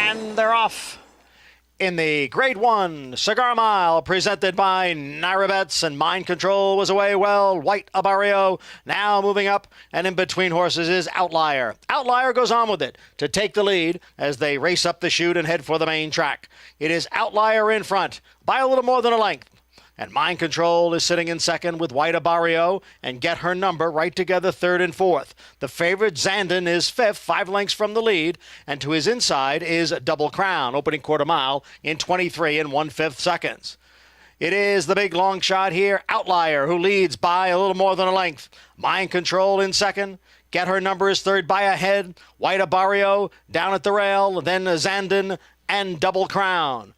And they're off in the Grade 1 Cigar Mile, presented by Naira Bets, and Mind Control was away well. White Abarrio now moving up, and in between horses is Outlier. Outlier goes on with it to take the lead as they race up the chute and head for the main track. It is Outlier in front by a little more than a length. And Mind Control is sitting in second with White Abarrio and Get Her Number right together third and fourth. The favorite Zandon is fifth, 5 lengths from the lead, and to his inside is Double Crown, opening quarter mile in 23 and 1/5 seconds. It is the big long shot here, Outlier, who leads by a little more than a length. Mind Control in second. Get Her Number is third by a head. White Abarrio down at the rail, then Zandon and Double Crown.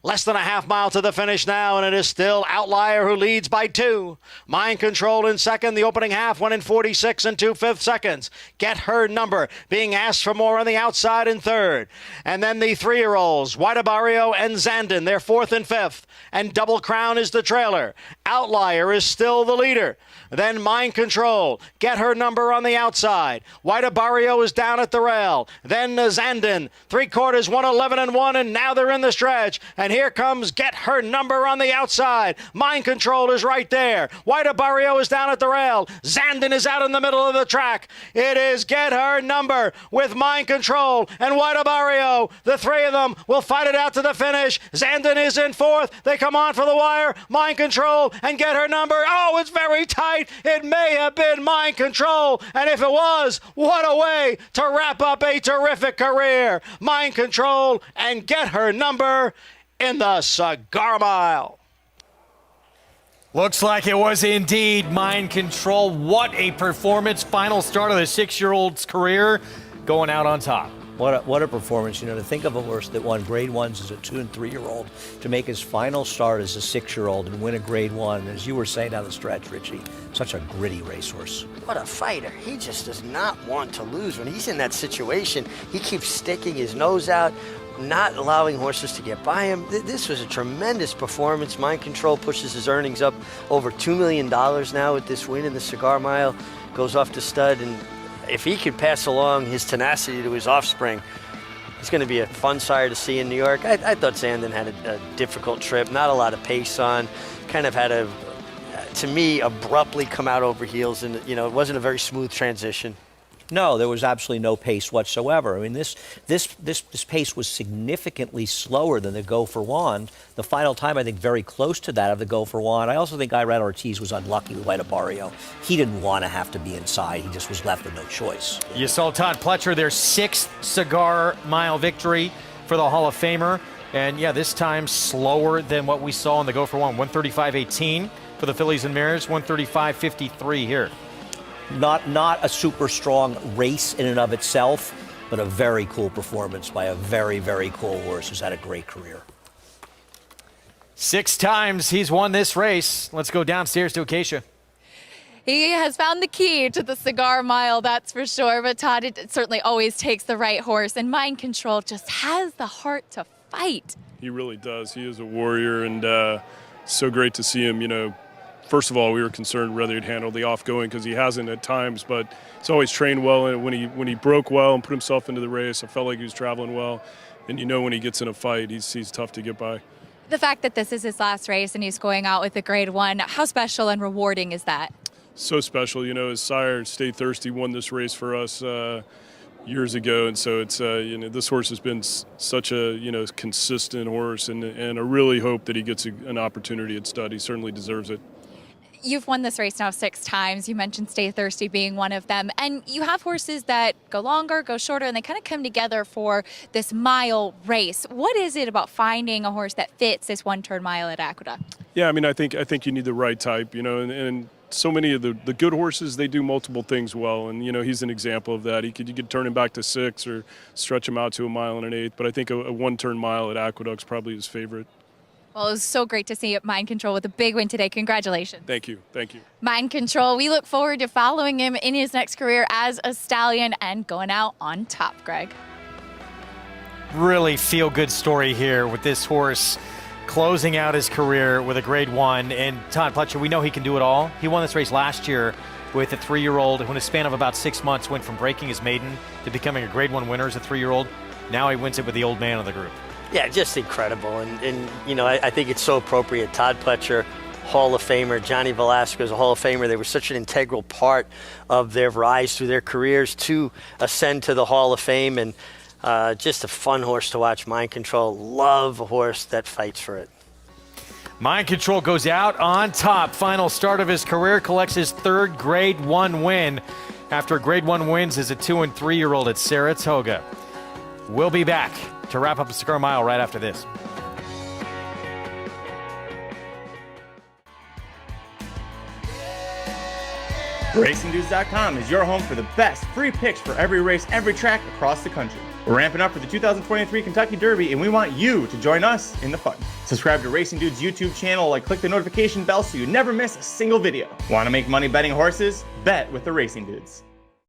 Less than a half mile to the finish now, and it is still Outlier who leads by 2. Mind Control in second. The opening half went in 46 and 2/5 seconds. Get Her Number being asked for more on the outside in third. And then the 3-year-olds, White Abarrio and Zandon, they're fourth and fifth. And Double Crown is the trailer. Outlier is still the leader. Then Mind Control, Get Her Number on the outside. White Abarrio is down at the rail. Then Zandon, 3/4, 1:11 and 1, and now they're in the stretch. And here comes Get Her Number on the outside. Mind Control is right there. White Abarrio is down at the rail. Zandon is out in the middle of the track. It is Get Her Number with Mind Control and White Abarrio. The three of them will fight it out to the finish. Zandon is in fourth. They come on for the wire. Mind Control and Get Her Number. Oh, it's very tight. It may have been Mind Control. And if it was, what a way to wrap up a terrific career. Mind Control and Get Her Number in the Cigar Mile. Looks like it was indeed Mind Control. What a performance. Final start of the 6-year-old's career, going out on top. What a performance. You know, to think of a horse that won Grade 1s as a 2- and 3-year-old, to make his final start as a 6-year-old and win a Grade 1, as you were saying down the stretch, Richie, such a gritty racehorse. What a fighter. He just does not want to lose. When he's in that situation, he keeps sticking his nose out, not allowing horses to get by him. This was a tremendous performance. Mind Control pushes his earnings up over $2 million now with this win in the Cigar Mile. Goes off to stud, and if he could pass along his tenacity to his offspring, he's going to be a fun sire to see in New York. I thought Zandon had a difficult trip, not a lot of pace on, kind of had a, to me, abruptly come out over heels, and you know, it wasn't a very smooth transition. No, there was absolutely no pace whatsoever. I mean, this pace was significantly slower than the Go for Wand. The final time, I think, very close to that of the Go for Wand. I also think Irad Ortiz was unlucky with White Abarrio. He didn't want to have to be inside. He just was left with no choice. You saw Todd Pletcher, their 6th Cigar Mile victory for the Hall of Famer. And yeah, this time slower than what we saw in the Go for Wand. 135.18 for the Fillies and Mares, 135.53 here. Not a super strong race in and of itself, but a very cool performance by a very, very cool horse who's had a great career. 6 times he's won this race. Let's go downstairs to Acacia. He has found the key to the Cigar Mile, that's for sure. But Todd, it certainly always takes the right horse, and Mind Control just has the heart to fight. He really does. He is a warrior, and so great to see him, you know. First of all, we were concerned whether he'd handle the off-going because he hasn't at times, but he's always trained well. And when he broke well and put himself into the race, I felt like he was traveling well. And you know when he gets in a fight, he's tough to get by. The fact that this is his last race and he's going out with a Grade 1, how special and rewarding is that? So special. You know, his sire, Stay Thirsty, won this race for us years ago. And so it's, you know, this horse has been such a, you know, consistent horse. And I really hope that he gets an opportunity at stud. He certainly deserves it. You've won this race now 6 times. You mentioned Stay Thirsty being one of them. And you have horses that go longer, go shorter, and they kind of come together for this mile race. What is it about finding a horse that fits this one-turn mile at Aqueduct? Yeah, I mean, I think you need the right type, you know, and so many of the good horses, they do multiple things well. And, you know, he's an example of that. You could turn him back to 6 or stretch him out to a mile and an eighth. But I think a one-turn mile at Aqueduct's probably his favorite. Well, it was so great to see Mind Control with a big win today. Congratulations. Thank you. Thank you. Mind Control, we look forward to following him in his next career as a stallion and going out on top, Greg. Really feel-good story here with this horse closing out his career with a Grade 1. And Todd Pletcher, we know he can do it all. He won this race last year with a 3-year-old who in a span of about 6 months went from breaking his maiden to becoming a Grade 1 winner as a 3-year-old. Now he wins it with the old man of the group. Yeah, just incredible. And you know, I think it's so appropriate. Todd Pletcher, Hall of Famer, Johnny Velasquez, a Hall of Famer. They were such an integral part of their rise through their careers to ascend to the Hall of Fame. And just a fun horse to watch, Mind Control. Love a horse that fights for it. Mind Control goes out on top. Final start of his career, collects his third Grade 1 win after Grade 1 wins as a 2- and 3-year-old at Saratoga. We'll be back to wrap up the Cigar Mile right after this. RacingDudes.com is your home for the best free picks for every race, every track across the country. We're ramping up for the 2023 Kentucky Derby, and we want you to join us in the fun. Subscribe to Racing Dudes YouTube channel and click the notification bell so you never miss a single video. Want to make money betting horses? Bet with the Racing Dudes.